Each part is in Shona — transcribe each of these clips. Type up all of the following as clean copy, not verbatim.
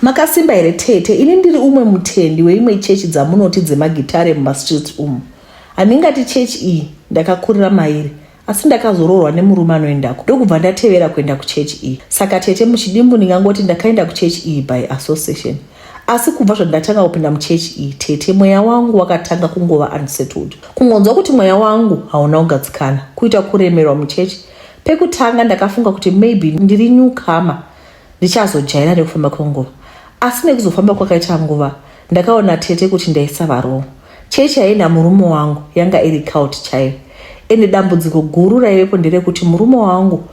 Makasimba here tete, ini ndiri umwe mutendi weimwe chechi dzamunoti dzemagitare mumastreet umu. Handingati chechi iyi ndakakurira mairi, asi ndakazoroorwa nemurume anoendako. Ndokubva ndatevera kuenda kuchechi iyi. Saka tete muchidimbu ndingangoti ndakaenda kuchechi iyi by association. Asi kubva zvandatanga kupinda muchechi iyi, tete mweya wangu wakatanga kungova unsettled. Kungonzwa kuti mweya wangu hauna kugadzikana, kuita kuremerwa muchechi. Pekutanga ndakafunga kuti maybe ndiri newcomer, ndichazojaira nekufamba kwenguva. Asi nekuzofamba kwakaita nguva, ndakaona tete kuti ndaisava roho. Chechi yaina murume wangu yanga iri cult chaiyo. Ende dambudziko guru raivepo nderekuti murume wangu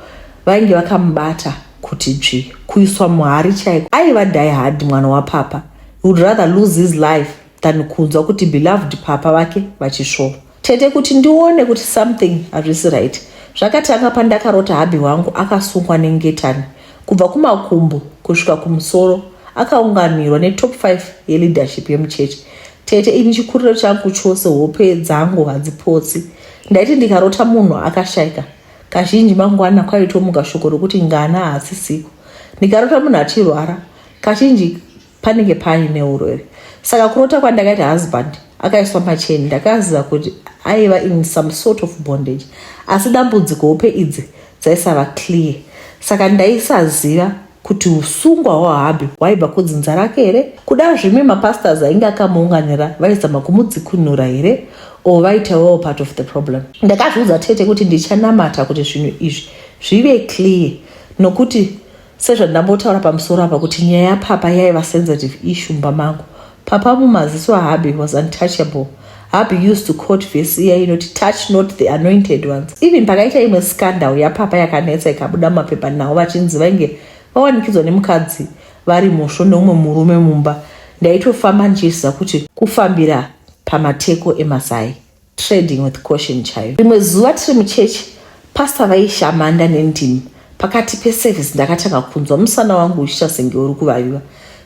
vainge vakamubata kuti dzvi, kuiswa muhari chaiko. Aiva die hard mwana wapapa. He would rather lose his life than kunzwa kuti beloved papa vake vachisvova. Tete kuti ndione kuti something hazvisi right. Zvakatanga pandakarota habi wangu akasungwa nengetani. Kubva kumakumbo kusvika kumusoro akaunganirwa netop 5 yeleadership yemuchechi. Tete ini chikuriro changu chose, hope dzangu hadzipotsi. Ndaiti ndikarota munhu akashaika, kazhinji mangwana kwaitomuka shoko rokuti ngana hasisiko. Ndikarota munhu achirwara, kazhinji panenge paine urwere. Saka kurota kwandakaita husband akaiswa macheni, ndakaziva kuti aiva in some sort of bondage. Asi dambudziko hope idzi dzaisava clear. Saka ndaisaziva kuti usungwa hwahabhi hwaibva kudzinza rake here. Kuda zvimwe mapastors ainge akamuunganira vaizama kumudzikunura here, o vaitawo part of the problem. Ndakazviudza tete kuti ndichanamata kuti zvinhu izvi zvive clear, nokuti sezvandambotaura pamusoro apa kuti nyaya yapapa yaiva sensitive issue mumba mangu. Papa mumaziso ahabhi was untouchable. Habhi used to quote verse iya inoti touch not the anointed ones. Even pakaita imwe scandal yapapa yakanetsa ikabuda mapepa nawo vachinzi vainge vawanikidzwa nemukadzi vari musvo neumwe murume mumba, ndaitofamba ndichiziva kuti kufambira pamateko emasai, trading with caution chaiyo. Rimwe zuva tiri muchechi, pastor vaishamanda nendimi. Pakati peservice ndakatanga kunzwa musana wangu uchiita senge uri kuvaviwa.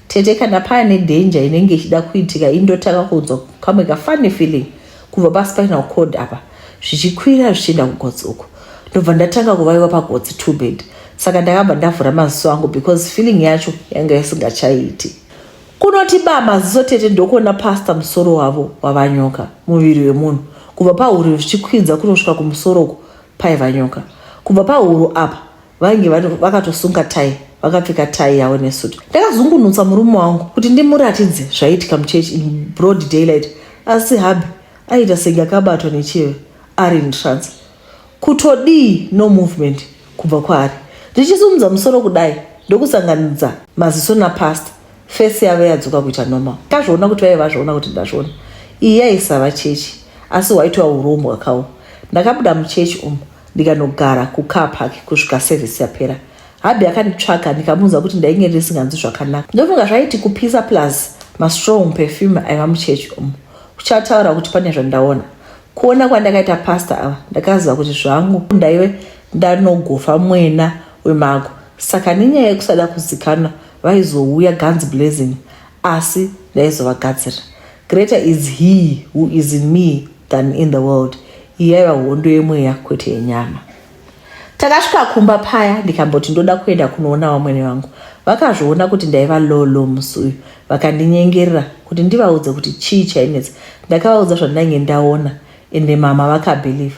Tete kana paine danger inenge ichida kuitika, indotanga kunzwa kamwe kafani feeling kubva paspinal cord apa zvichikwira zvichienda kugotsi uko. Ndobva ndatanga kuvaviwa pagotsi too bad. Saka ndakabva ndavhura maziso angu because feeling yacho yanga isingachaiti. Kunoti ba maziso tete ndokuona pastor musoro wavo wavanyoka, muviri wemunhu. Kubva pahuro zvichikwidza kunosvika kumusoroko paiva nyoka. Kubva pahuro apa vainge vakatosunga tai, vakapfeka tai yavo nesuti. Ndakazungunutsa murume wangu kuti ndimuratidze zvaitika muchechi in broad daylight, asi habhi aita senge akabatwa nechive ari in trance. Kutodii no movement kubva kwaari. Ndichisumudza musoro kudai ndokusanganidza maziso napasta, face yavo yadzoka kuita normal. Ndazviona kuti vaiva zvaona kuti ndazviona. Iyi yaisava chechi, asi waitwa urombo hwakawo. Ndakabuda muchechi umu ndikanogara kucar park kusvika service yapera. Habhi akanditsvaka, ndikamuudza kuti ndainge ndisinganzwi zvakanaka. Ndofunga zvaiti kupisa plus mastrong perfume aiva muchechi umu. Uchataura kuti pane zvandaona. Kuona kwandakaita pastor ava, ndakaziva kuti zvangu ndaive ndanogofa mwena wemago. Saka nenyaya yekusada kuzikana vaizouya guns blazing, asi ndaizovagadzira. Greater is he who is in me than in the world. Iyaiva hondo yemweya kwete yenyama. Takasvika kumba paya, ndikamboti ndoda kuenda kunoona vamwene vangu. Vakazviona kuti ndaiva lolo musi uyu, vakandinyengerera kuti ndivaudze kuti chii chainetsa. Ndakavaudza zvandainge ndaona, ende mama vakabheliva.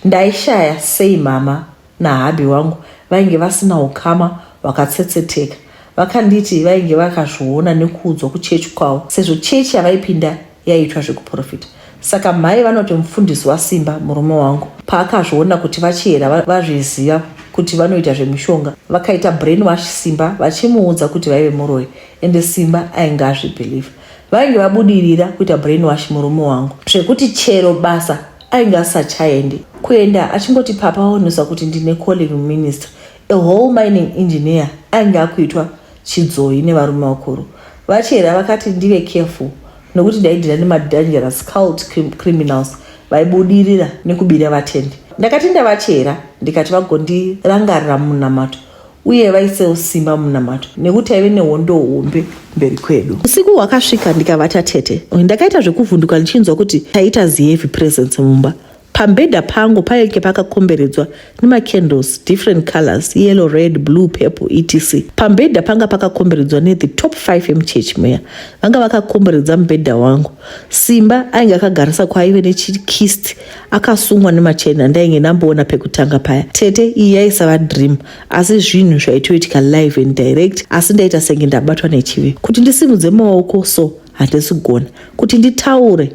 Ndaishaya sei mama nahabhi wangu vainge vasina ukama wakatsetseteka. Vakanditi vainge vakazviona nekuudzwa kuchechi kwavo, sezvo chechi yavaipinda yaitwa zvekuprofita. Saka mai vanoti mufundisi wasimba murume wangu paakazviona kuti vachera vazviziva kuti vanoita zvemishonga, vakaita brainwash Simba vachimuudza kuti vaive muroyi, ende Simba ainge azvibheliva. Vainge vabudirira kuita brainwash murume wangu zvekuti chero basa ainge asachaendi. Kuenda achingoti papa aonesa kuti ndine calling minister, a whole mining engineer, ainge akuitwa chidzoi nevarume vakuru. Vachera vakati ndive careful nokuti ndaidhira nemadangerous cult criminals vaibudirira nekubira vatendi. Ndakati ndavachera ndikati vagondirangarira munamato uye vaisewo simba munamato nekuti aive nehondo hombe mberi kwedu. Usiku hwakasvika ndikavata tete. Ndakaita zvekuvhunduka ndichinzwa kuti taita heavy presence mumba. Pambedha pangu painge pakakomberedzwa nemacandles, different colors, yellow, red, blue, purple, etc. Pambedha panga pakakomberedzwa the top 5 emuchechi meya vanga vakakomberedza mubhedha wangu. Simba ainge akagarisa kwaive nechikist akasungwa nemachena ndainge ndamboona pekutanga paya. Tete iyi yaisava dream asi zvinhu zvaitoitika live and direct, asi ndaita senge ndabatwa nechivi. Kuti ndisimudze maoko so handisi kugona, kuti nditaure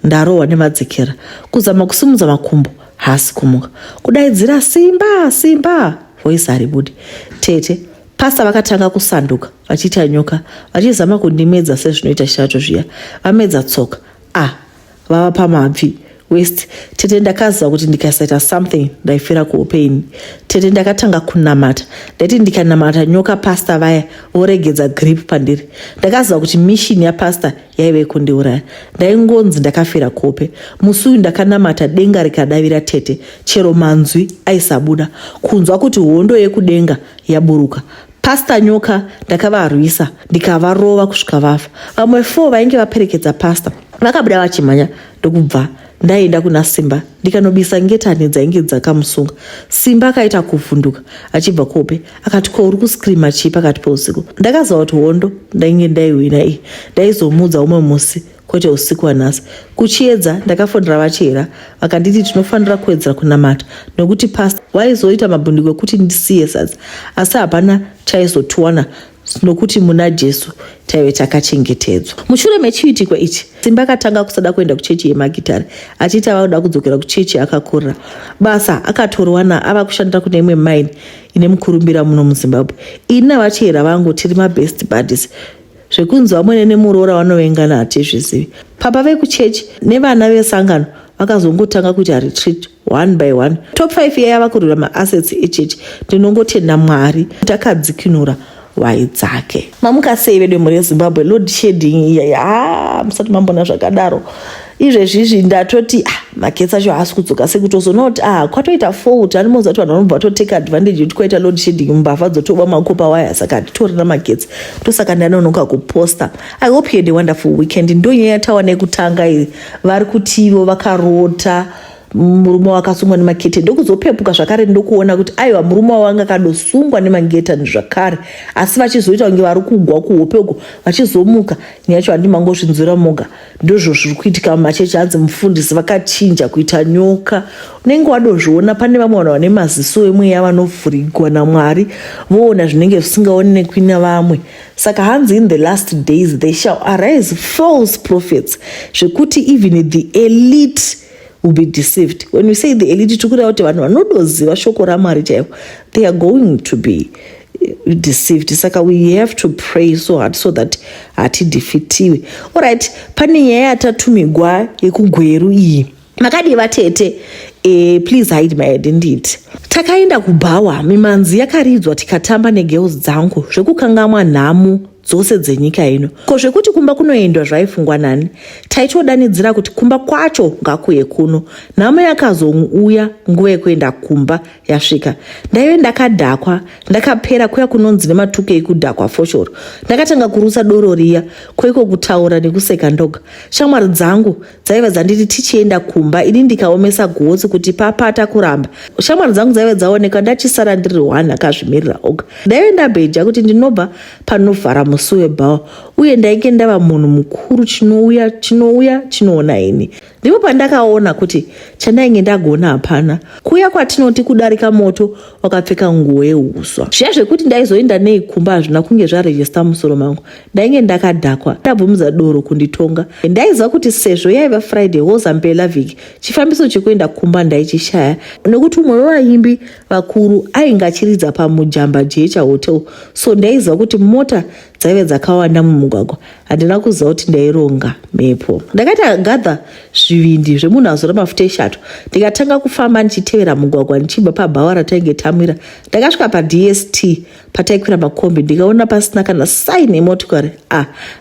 ndarohwa nemadzikira, kuzama kusimudza makumbo hasi kumuka, kudaidzira simba simba, voice haribudi. Tete pasta vakatanga kusanduka vachiita nyoka, vachizama kundimedza sezvinoita shato zviya, vamedza tsoka vava pamabvi west. Tete ndakaziva kuti ndikasaita something ndaifira kuupenyu. Tete ndakatanga kunamata, ndaiti ndikanamata nyoka pasta vaya voregedza grip pandiri. Ndakaziva kuti mishini yapasta yaive kundiuraya. Ndaingonzi ndakafira kuope. Musi uyu ndakanamata denga rikadavira Tete, chero manzwi aisabuda, kunzwa kuti hondo yekudenga yaburuka. Pasta nyoka ndakavarwisa ndikavarova kusvika vafa. Vamwe 4 vainge vaperekedza pasta vakabuda vachimhanya ndokubva ndaenda kuna Simba ndikanobisa ngetani dzainge dzakamusunga. Simba akaita kuvhunduka achibva kuope, akati ko uri kuskrima chii pakati peusiku. Ndakaziva kuti hondo ndainge ndaiwina iyi ndaizomudza umwe musi kwete usiku wanhasi. Kuchiedza ndakafonera vachera vakanditi tinofanira kuwedzera kunamata nokuti pasta waizoita mabhundiko ekuti ndisiye sadza, asi hapana chaizotiwana nokuti muna Jesu taive takachengetedzwa. Mushure mechiitiko ichi Simba akatanga kusada kuenda kuchechi yemagitare achiti avakuda kudzokera kuchechi akakorera. Basa akatorwana ava kushandira kune imwe mine ine mukurumbira muno muZimbabwe. Ini navachera vangu tiri mabest buddies, zvekunzi vamwene nemuroora vanovengana hatizvizivi. Papa vekuchechi nevana vesangano vakazongotanga kuita retreat one by one. Top 5 yaiva kurwira maassets echechi. Ndinongotenda Mwari takadzikinura wai dzake. Mamuka sei vedu muZimbabwe load shedding musati mambona zvakadaro. Izvezvizvi ndatoti magetsi acho haasi kudzoka sekutozonoti kwatoita fault, animoza kuti vanhu vanobva vatoteka advantage yekuti kwaita load shedding mumbavha dzotoba makopa waya, saka titorina magetsi. Ndosaka ndanonoka kuposta. I hope you had a wonderful weekend. Ndonyaya yatawa nekutanga iyi vari kutivo vakarota murume wakasungwa nemakete. Ndokuzopepuka zvakare ndokuona kuti aiwa murume wanga akadosungwa nemangetani zvakare, asi vachizoita kunge vari kugwa kuhope uko vachizomuka. Nyaya yacho handimangozvinzwira moga. Ndozvo zviri kuitika mumachechi. Hanzi mufundisi vakachinja kuita nyoka. Unenge wadozviona pane vamwe vanhu vane maziso emweya vanovhurigwa naMwari voona zvinenge zvisingaonekwi navamwe. Saka hanzi in the last days they shall arise false prophets, zvekuti even the elite will be deceived. When we say the elite, tukura kuti vanhu vanodoziva shoko raMwari chaivo, they are going to be deceived. Saka we have to pray so hard so that hatidefeatiwe. Alright, pane nyaya yatatumigwa yekugweru iyi. Makadiva Tete, please hide my identity. Takaenda kuBhawa, mimanzi yakaridzwa tikatamba negirls dzangu zvekukangamwa nhamu dzose dzenyika ino. Ko zvekuti kumba kunoendwa zvaifungwa nani. Taitodanidzira kuti kumba kwacho ngakuye kuno. Nhamo yakazouya nguva yekuenda kumba yasvika. Ndaive ndakadhakwa, ndakapera kuya kunonzi nematuke ekudhakwa foshoro. Ndakatanga kurusa doro riya, koiko kutaura nekuseka ndoga. Shamwari dzangu dzaiva dzanditi tichienda kumba, ini ndikaomesa gotsi kuti papata kuramba. Shamwari dzangu dzaiva dzaoneka ndachisara ndiri 1 akazvimirira oga. Ndaive ndabheja kuti ndinobva panovhara musi weBhawa, uye ndainge ndava munhu mukuru chinouya chinoona ini. Ndipo pandakaona kuti chandainge ndagona hapana. Kuya kwatinoti kudarika moto wakapfeka nguo yeuswa. Zviya zvekuti ndaizoenda nei kumba hazvina kunge zvarejesta musoro mangu. Ndainge ndakadhakwa, ndabvumidza doro kunditonga. Ndaiziva kuti sezvo yaiva Friday hozambela vhiki, chifambiso chekuenda kumba ndaichishaya nekuti umwe wevaimbi vakuru ainge achiridza pamujamba jecha hotel. So ndaiziva kuti mota dzaive dzakawanda mumugwagwa. Handina kuziva kuti ndaironga mhepo. Ndakaita gadha zvivindi zvemunhu azora mafuta eshato, ndikatanga kufamba ndichitevera mugwagwa ndichibva paBhawa ratainge tamira. Ndakasvika paDST pataikwira makombi, ndikaona pasina kana saini yemotokari.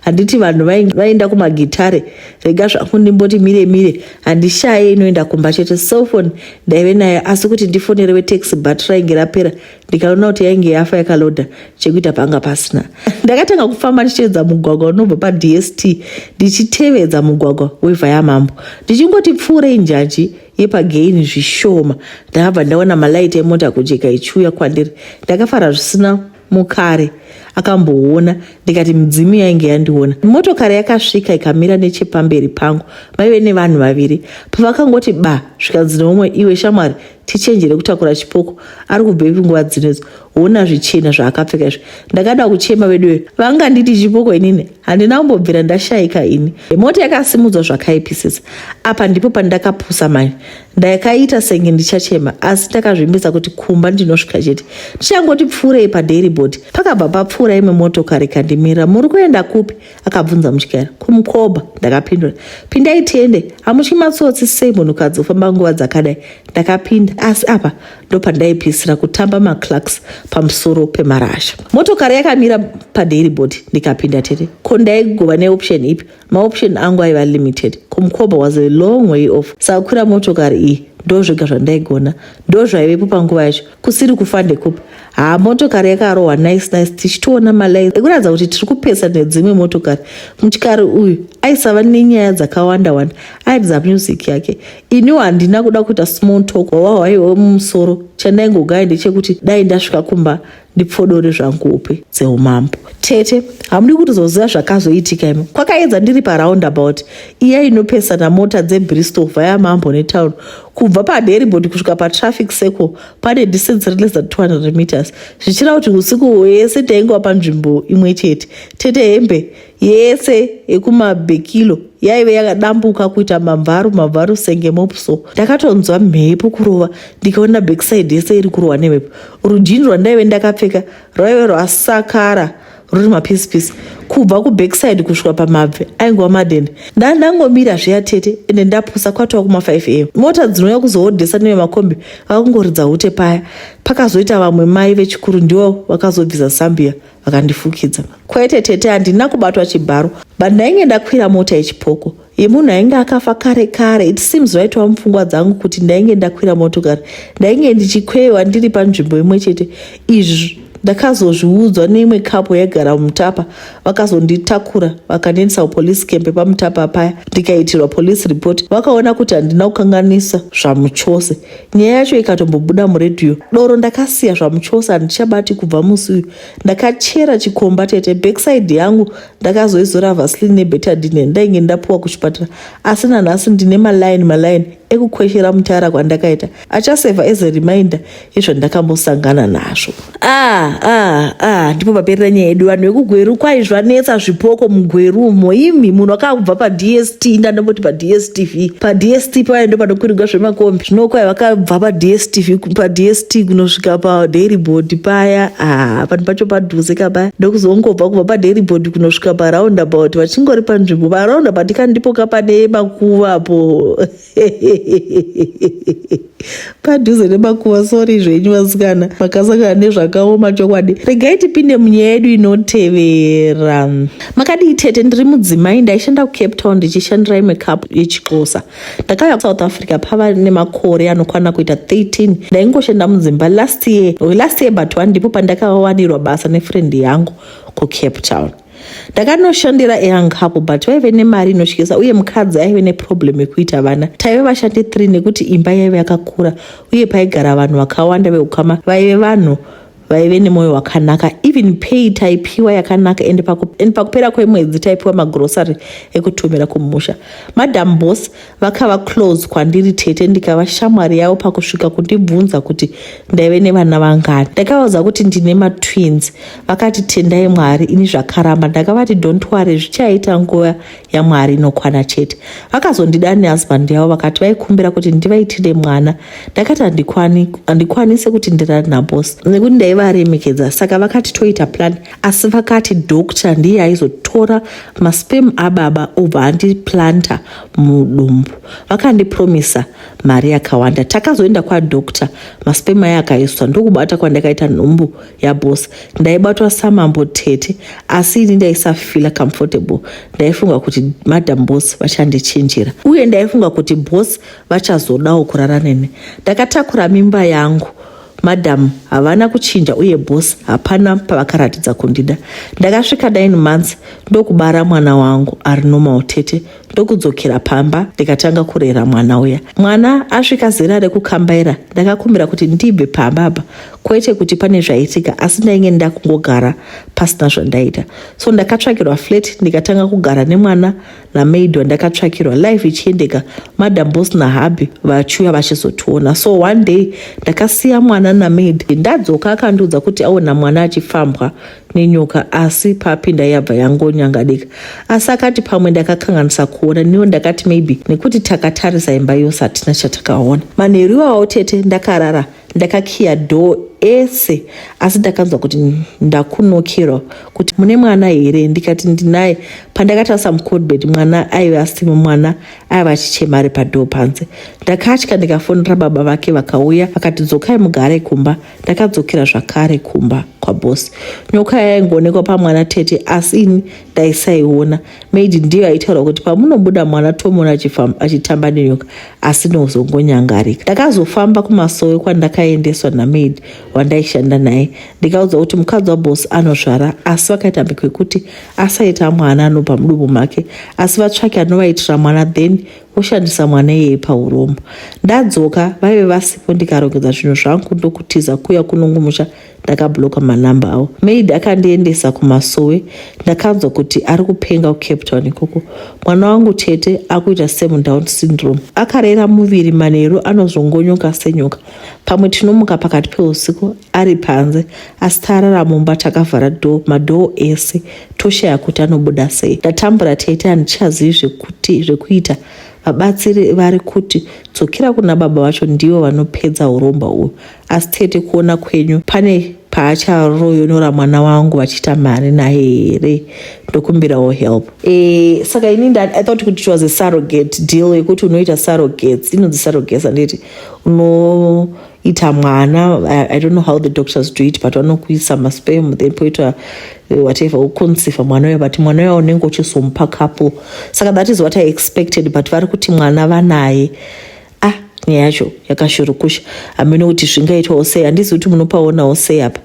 Handiti vanhu vaenda kumagitare, rega zvangu ndimboti mire handishaye inoenda kumba chete. Cellphone ndaive nayo, asi kuti ndifonerewe taxi bhatura inge rapera ndikaona kuti yainge yafa yakalodha chekuita panga pasina. Ndakatanga kufamba ndichiedza mugwagwa unobva paDST ndichitevedza mugwagwa weVhaya Mambo. Ndichingoti pfuurei njanji yepaGain zvishoma, ndakabva ndaona malaiti emota kujeka ichiuya kwandiri. Ndakafara zvisina mukare akamboona, ndikati mudzimi yainge yandiona. Motokari yakasvika ikamira nechepamberi pangu, vaive nevanhu vaviri. Pavakangoti zvikanzi neumwe, iwe shamwari tichenjere kutakura chipoko, ari kubvepi nguva dzinodzo, ona zvichena zvaakapfeka izvi. Ndakada kuchema veduwe, vanga nditi chipoko inini, handina kumbobvira ndashayika ini. Mota yakasimudzwa zvakaipisisa. Apa ndipo pandakapusa mani. Ndakaita senge ndichachema, asi ndakazvimbisa kuti kumba ndinosvika chete. Ndichangoti pfuurei paDairy Board, pakabva papfuura imwe motokari ikandimira. Muri kuenda kupi? Akabvunza mutyara. Kumukobha, ndakapindura. Pindai tiende, hamutyi matsotsi sei munhukadzi kufamba nguva dzakadai? Ndakapinda, asi apa ndopandaipisira kutamba maclarks pamusoro pemarasha. Motokari yakamira paDairy Board, ndikapinda tete. Ko ndaigova neoption ipi? Maoption angu aiva limited. Kumukobha was a long way off. Sakwira motokari iyi ndozvega zvandaigona, ndozvaivepo panguva yacho, kusiri kufa ndekupi. Motokari yakarohwa nice tichitoona malaini ekuratidza kuti tiri kupesa nedzimwe motokari. Mutyari uyu aisava nenyaya dzakawanda, aidza music yake. Iniwo handina kuda kuita small talk wawaiwe mumusoro. Chandaingogaya ndechekuti dai ndasvika kumba ndipfodore zvangu upe dzeumambo. Tete, hamudi kuti zoziva zvakazoitika imi. Kwakaedza ndiri paraundabout iya inopesana mota dzeBristol Vhaya Mambo netown. Kubva paDairy Board kusvika patraffic circle pane distance less than 200 meters. Zvichira kuti usiku yese taingova panzvimbo imwe chete. Tete hembe yese yekumabhekilo yaive yakadambuka kuita mamvaru senge mopso. Ndakatonzwa mhepo kurova, ndikaona backside yese iri kurova nemhepo. Rujini rwandaive ndakapfeka rwaive rwasakara ruri mapisipisi. Kubva kubackside kusvika pamabve aingova madende. Ndangomira zviya tete ende ndapusa kwatova kuma5 am. Mota dzinouya kuzohodhesa nevemakombi vakungoridza ute paya. Pakazoita vamwe mai vechikuru ndivo vakazobvisa Zambia vakandifukidza. Kwete tete, handina kubatwa chibharo, but ndainge ndakwira mota yechipoko yemunhu ainge akafa kare. It seems vaitwa mupfungwa dzangu kuti ndainge ndakwira motokari, ndainge ndichikweyiwa ndiri panzvimbo imwe chete. Izvi ndakazozviudzwa neimwe kapo yaigara mumutapa. Vakazonditakura vakandiendesa kupolice camp pamutapa paya, ndikaitirwa police report. Vakaona kuti handina kukanganisa zvamuchose. Nyaya yacho ikatombobuda muredhiyo. Doro ndakasiya zvamuchose, handichabati kubva musi uyu. Ndakachera chikomba tete. Backside yangu ndakazoizora Vaseline nebetadine ndainge ndapuwa kuchipatara, asi nanhasi ndine malaini ekukweshera mutara kwandakaita. Achaseva as a reminder yezvandakambosangana nazvo. Ndipo paperera nyaya yedu. Vanhu vekugweru kwai zvanetsa zvipoko mugwerumo. Imi munhu wakabva paDST, ndandamboti paDSTV. paDST paya ndo panokwirirwa zvemakombi. Zvino kwai vakabva paDSTV paDST kunosvika paDairy Board paya. Panhu pacho padhuze kabaya. Ndokuzongobva kubva paDairy Board kunosvika paraundabout. Vachingori panzvimbo paraundabout ndipo kapane makuvapo. Padhuze nemakuva. Sorry zvenyu vasikana, makasangana nezvakaoma chokwadi. Regai tipinde munyaya yedu inotevera. Makadii tete? Ndiri mudzimai, ndaishanda kuCape Town ndichishandira imwe cup yechixhosa. Ndakauya kuSouth Africa pava nemakore anokwana kuita 13. Ndaingoshanda mudzimba last year but 1 ndipo pandakawanirwa basa nefriend yangu kuCape Town. Ndakanoshandira young couple but vaive nemari inotyisa, uye mukadzi aive neproblem yekuita vana. Taive vashandi 3 nekuti imba yaive yakakura uye paigara vanhu vakawanda veukama vaive vanhu vaive nemwoyo wakanaka. Even pay taipiwa yakanaka, ende pakupera kwemwedzi taipiwa magrocery ekutumira kumusha. Madam Boss vakava close kwandiri tete, ndikava shamwari yavo pakusvika kundibvunza kuti ndaive nevana vangani. Ndakavaudza kuti ndine matwins. Vakati tendai Mwari, ini zvakaramba. Ndakavati don't worry, zvichaita nguva yaMwari inokwana chete. Vakazondida nehusband yavo vakati vaikumbira kuti ndivaitire mwana. Ndakati handikwanise kuti ndirare naBoss nekuti ndaivaremekedza. Saka vakati toita plan, asi vakati doctor ndiye aizotora maspem ababa obva andiplanta mudumbu. Vakandipromisa mari yakawanda. Takazoenda kwadoctor, maspem aya akaiswa. Ndokubata kwandakaita nhumbu yaBoss. Ndaibatwa samambo tete, asi ini ndaisafila comfortable. Ndaifunga kuti Madam Boss vachandichinjira, uye ndaifunga kuti Boss vachazodawo kurara nene. Ndakatakura mimba yangu madam havana kuchinja uye bosi hapana pavakaratidza kundida. Ndakasvika 9 months ndokubara mwana wangu ari normal tete, ndokudzokera pamba ndikatanga kurera mwana uya. Mwana asvika zera rekukambaira ndakakumbira kuti ndibve pamba apa, kwete kuti pane zvaitika, asi ndainge ndakungogara pasina zvandaita. So ndakatsvakirwa flat ndikatanga kugara nemwana namaid wandakatsvakirwa, life ichiendeka, madam boss nahabi vachiuya vachizotiona. So one day ndakasiya mwana namaid, ndadzoka akandiudza kuti aona mwana achifambwa nenyoka, asi papinda yabva yangonyangadika. Asi akati pamwe ndakakanganisa kuona, niwo ndakati maybe nekuti takatarisa imba yose hatina chatakaona. Manheru iwawo tete ndakarara ndakakiya door ese, asi ndakanzwa kuti ndakunokerwa kuti mune mwana here. Ndikati ndinaye. Pandakatarisa mucodebed mwana aiva asimo, mwana aiva achichema ari padoo panze. Ndakatya ndikafonera baba vake vakauya vakati dzokai mugare kumba. Ndakadzokera zvakare kumba kwabosi. Nyoka yaingoonekwa pamwana tete, asi ini ndaisaiona. Maid ndiyo aitaura kuti pamunobuda mwana tomuona achitamba nenyoka, asi nozongonyangarika. Ndakazofamba kumasowe kwandakaendeswa namaid wandaishanda naye. Ndikaudzwa kuti mukadzi wabosi anozvara, asi vakaita mhiko yekuti asaita mwana anobva mudumbu make, asi vatsvake anovaitira mwana, then oshandisa mwana iyeye paurombo. Ndadzoka vaive vasipo, ndikarongedza zvinhu zvangu ndokutiza kuya kunongomusha. Ndakabloka manamba avo. Maid akandiendesa kumasowe. Ndakanzwa kuti ari kupenga kuCape Town ikoko. Mwana wangu tete akuita Down syndrome. Akarera muviri, manheru anozongonyoka senyoka. Pamwe tinomuka pakati peusiku ari panze, asi tarara mumba takavhara madoo ese, toshaya kuti anobuda sei. Ndatambura tete, handichazivi zvekuita. Vabatsiri vari kuti dzokera kuna baba vacho ndivo vanopedza uromba uyu, asi tete kuona kwenyu pane paacharoyonora mwana wangu vachiita mari naye here, ndokumbirawo help. Saka ini I thought kuti it was a surrogate deal yekuti unoita surrogates, inonzi surrogates, anditi unoita mwana. I don't know how the doctors do it, but vanokuisa masperm then poita whatever uconceive mwana uyo, but mwana uyo unenge uchizomupa couple. Saka that is what I expected, but vari kuti mwana vanaye. Nyaya yacho yakashurukusha. Hamene kuti zvingaitwawo sei, handisi kuti munopaonawo sei apa.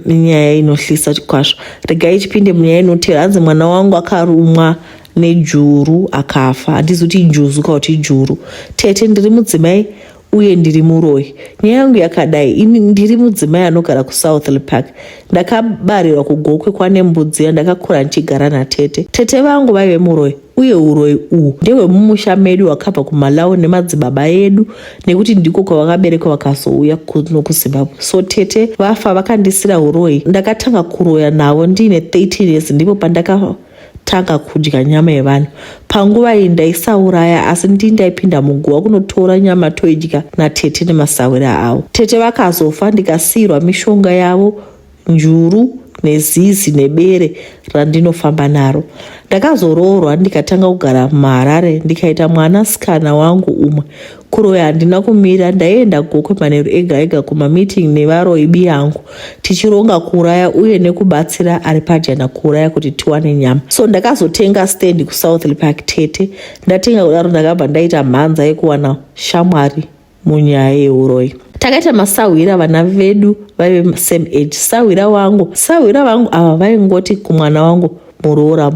Nyaya inohlisa kwazvo. Regai chipinde munyaya inotevera. Hanzi mwana wangu akarumwa nejuru akafa. Handisi kuti njuzu kana kuti juru. Tete ndiri mudzimai uye ndiri muroyi. Nyaya yangu yakadai. Ini ndiri mudzimai anogara kuSouth Park. Ndakabarirwa kuGokwe kwane mbudzi yandakakura ndichigara natete. Tete vangu vaive muroyi. Uye uroyi uhu ndewe mumusha medu wakabva kuMalawi nemadzibaba edu, nekuti ndiko kwavakaberekwa vakazouya nokuZimbabwe. So tete vafa vakandisira uroyi. Ndakatanga kuroya navo ndiine 13 years, ndipo pandakatanga kudya nyama yevanhu. Panguva iyi ndaisauraya, asi ndaipinda muguwa kunotora nyama toidya natete nemasawira avo. Tete vakazofa, ndikasiyirwa mishonga yavo, njuru nezizi nebere randinofamba naro. Ndakazoroorwa ndikatanga kugara muHarare, ndikaita mwana sikana wangu umwe. Kuroya handina kumira, ndaienda Gokwe manheru ega ega kumameeting nevaroibi yangu, tichironga kuuraya uye nekubatsira ari pajana kuuraya kuti tiwane nyama. So ndakazotenga stand kuSouth Park tete. Ndatenga kudaro ndakabva ndaita mhanza yekuwana shamwari munyaya yeuroyi. Takaita masawira vana vedu vaive same age. Sawira vangu ava vaingoti kumwana wangu muroora.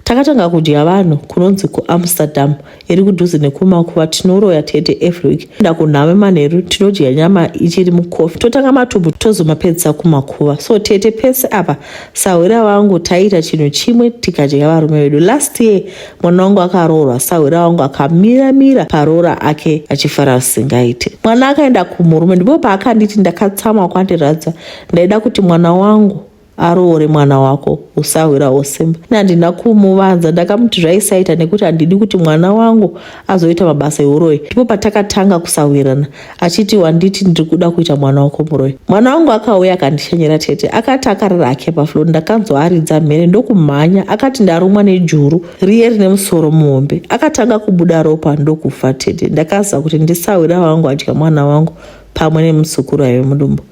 Takatanga kudya vanhu kunonzi kuAmsterdam iri kudhuze nekumakuva. Tinoroya tete every week. Enda kunhave manheru tinodya nyama ichiri mukofi, totanga matumbu tozomapedzisa kumakuva. So tete pese apa sawira vangu taita chinhu chimwe tikadya varume vedu. Last year mwana wangu akaroorwa, sawira vangu akamira paroora ake achifara zvisingaite. Mwana akaenda kumurume, ndipo paakanditi ndakatsama kwandiradza, ndaida kuti mwana wangu aroore mwana wako usawirawo simba. Handina kumuvanza, ndakamuti zvaisaita nekuti handidi kuti mwana wangu azoita mabasa euroyi. Ndipo patakatanga kusawirana, achiti wanditi ndiri kuda kuita mwana wako muroyi. Mwana wangu akauya akandishanyira tete, akati akarara ake pafloor. Ndakanzwa aridza mhere ndokumhanya, akati ndarumwa nejuru riye rine musoro muhombe. Akatanga kubuda ropa ndokufa tete. Ndakaziva kuti ndisawira wangu adya mwana wangu pamwe nemusukuru aive mudumbu.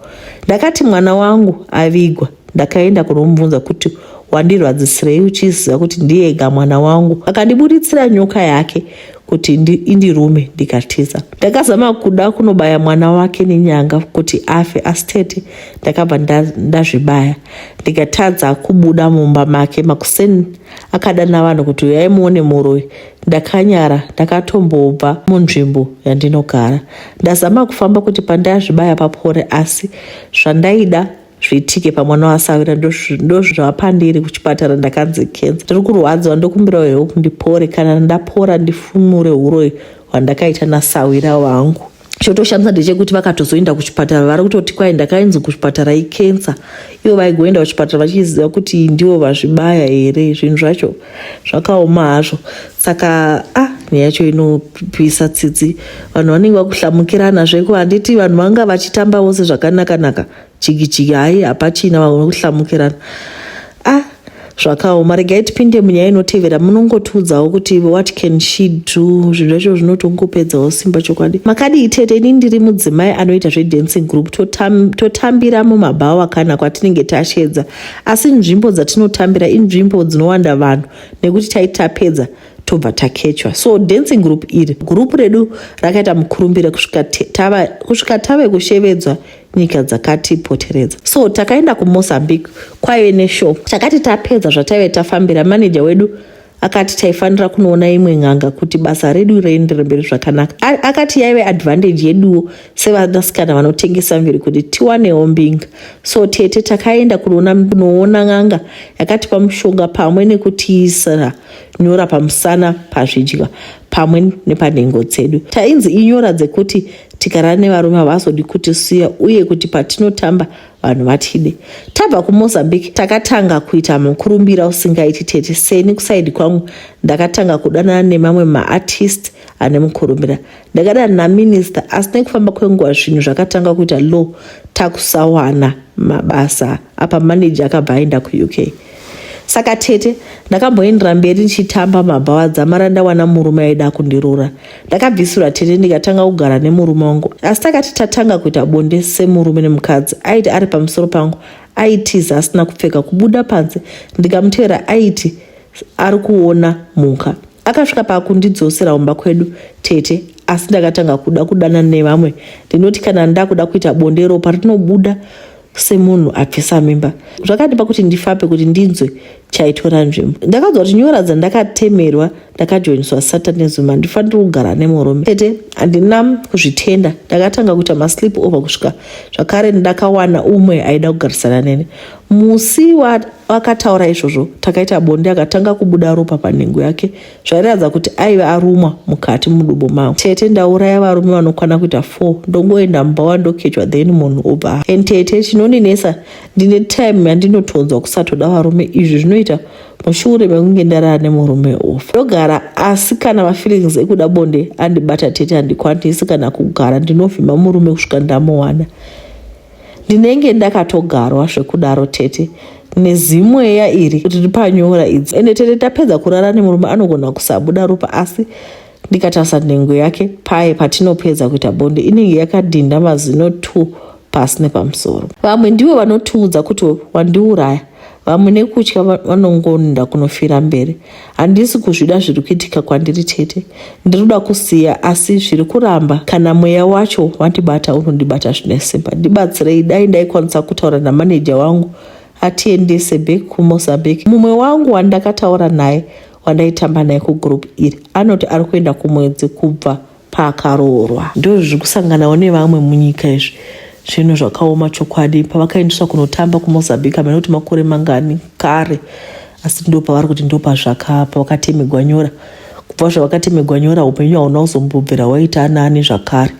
Ndakati mwana wangu avigwa. Ndakaenda kunomubvunza kuti wandirwadzisirei uchiziva kuti ndiye ega mwana wangu. Akandibuditsira nyoka yake kuti indirume ndikatiza. Ndakazama kuda kunobaya mwana wake nenyanga kuti afe, asi tete ndakabva ndazvibaya. Ndikatadza kubuda mumba make. Makuseni akadana vanhu kuti uyai muone muroi. Ndakanyara, ndakatombobva munzvimbo yandinogara. Ndazama kufamba kuti pandazvibaya papore, asi zvandaida zviitike pamwana waSawira ndozvapandiri kuchipatara. Ndakanzi kenza, ndiri kurwadziwa, ndokumbira help ndipore. Kana ndapora ndifumure uroi hwandakaita naSawira wangu. Chotoshamisa ndechekuti vakatozoenda kuchipatara vari kutoti kwai ndakainzi kuchipatara ikensa. Ivo vaigoenda kuchipatara vachiziva kuti ndivo vazvibaya here. Zvinhu zvacho zvakaoma hazvo. Saka nyaya yacho inopisa tsitsi. Vanhu vanenge vakuhlamukirana zveko. Handiti vanhu vanga vachitamba vose zvakanaka chiki hai hapachina vanhu vakuhlamukirana. Zvakaoma. Regai tipinde munyaya inotevera. Munongotiudzawo kuti what can she do. Zvinhu zvacho zvinotongopedzawo simba chokwadi. Makadii tete, ini ndiri mudzimai anoita zvedancing group. Totambira mumabhawa kana kwatinenge tashedza. Asi nzvimbo dzatinotambira inzvimbo dzinowanda vanhu nekuti taiti tapedza tobva takechwa. So dancing group iri gurupu redu rakaita mukurumbira kusvika tave kushevedzwa nyika dzakatipoteredza. So takaenda kuMozambique, kwaive neshow. Takati tapedza zvataive tafambira, manager wedu akati taifanira kunoona imwe n'anga kuti basa redu riendere mberi zvakanaka. Akati yaive advantage yeduwo sevanasikana vanotengesa mviri kuti tiwanewo mbinga. So tete takaenda kunoona n'anga yakatipa mushonga pamwe nekutiisa nyora pamusana, pazvidya pamwe nepanhengo dzedu. Tainzi inyora dzekuti tigara nevarume havazodi kutisiya uye kuti patinotamba vanhu vatide. Tabva kuMozambique takatanga kuita mukurumbira usingaiti tete. Seni kusaidi kwangu ndakatanga kudanana nemamwe maartist ane mukurumbira. Ndakadana naminister, asi nekufamba kwenguva zvinhu zvakatanga kuita low. Takusawana mabasa. Apa manager akabva aenda kuUK. Saka tete ndakamboendera mberi ndichitamba mabhawa dzamara ndawana murume aida kundirora. Ndakabvisura tete ndikatanga kugara nemurume wangu. Asi takati tatanga kuita bonde semurume nemukadzi, aiti ari pamusoro pangu, aitiza asina kupfeka. Kubuda panze ndikamutevera, aiti ari kuona mhuka. Akasvika pakundidzosera kumba kwedu tete, asi ndakatanga kuda kudana nevamwe. Ndinoti kana ndakuda kuita bonde ropa rinobuda semunhu abvisa mimba. Zvakandipa kuti ndifambe kuti ndinzwe chaitora nzvimbo. Ndakadzwa kuti nyora dzandakatemerwa ndakajoiniswa Satanism, handifaniri kugara nemurume. Tete handina kuzvitenda. Ndakatanga kuita maslip over kusvika zvakare ndakawana umwe aida kugarisana nene. Musi wakataura izvozvo takaita bonde, akatanga kubuda ropa panhengo yake. Zvairatidza kuti aiva arumwa mukati mudumbu mangu. Tete ndauraya varume vanokwana kuita 4. Ndongoenda mumba ndokechwa then munhu obva. And tete chinondinesa, ndine time yandinotonzwa kusatoda varume. Izvi zvinoita mushure mekunge ndarara nemurume ofa. Ndogara, asi kana mafeelings ekuda bonde andibata tete handikwanisi kana kugara. Ndinovhima murume kusvika ndamuwana. Ndinenge ndakatogarwa zvekudaro tete nezimweya iri kuti ndipanyora idzi. Ende tete tapedza kurara nemurume anogona kusabuda ropa, asi ndikatarisa nhengo yake patinopedza kuita bonde inenge yakadhinda mazino 2 pasi nepamusoro. Vamwe ndivo vanotiudza kuti wandiuraya. Vamwe nekutya vanongonda kunofira mberi. Handisi kuzvida zviri kuitika kwandiri tete. Ndiroda kusiya, asi zviri kuramba. Kana mweya wacho wandibata unondibata zvine simba. Ndibatsirei, dai ndaikwanisa kutaura namanager wangu atiendese back kuMozambique. Mumwe wangu wandakataura naye wandaitamba naye kugroup iri anoti ari kuenda kumwedzi kubva paakaroorwa. Ndizvo zviri kusanganawo nevamwe munyika izvi. Zvinhu zvakaoma chokwadi. Pavakaendeswa kunotamba kuMozambique amenoti makore mangani kare, asi ndo pavari kuti ndo pavakatemegwa nyora. Kubva zvavakatemegwa nyora upenyu hauna kuzombobvira waita anani zvakare.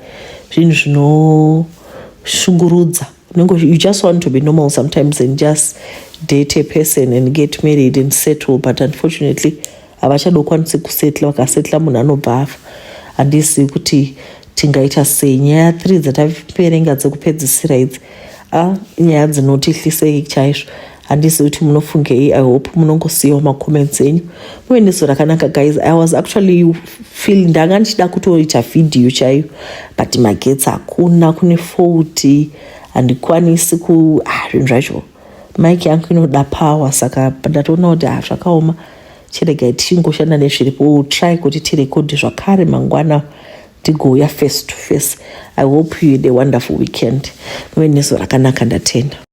Zvinhu zvinoshungurudza. You just want to be normal sometimes and just date a person and get married and settle, but unfortunately havachadokwanisi kusetla. Vakasetla munhu anobva afa. Handisi kuti tingaita sei. Nyaya 3 dzataperenga dzekupedzisira idzi nyaya dzinotihlisei chaizvo. Handisi kuti munofungei. I hope munongosiyawo macomments enyu. Muve nezuva rakanaka guys. I was actually feeling ndanga ndichida kutoita video chaiyo, but magetsi hakuna, kune fault, handikwanisi zvinhu zvacho. Mic yangu inoda power, saka ndatoona kuti zvakaoma. chiregai tichingoshanda nezviripo. Try kuti tirekodhe zvakare mangwana tigouya face to face. I hope you had a wonderful weekend. Muve nezuva rakanaka. Ndatenda.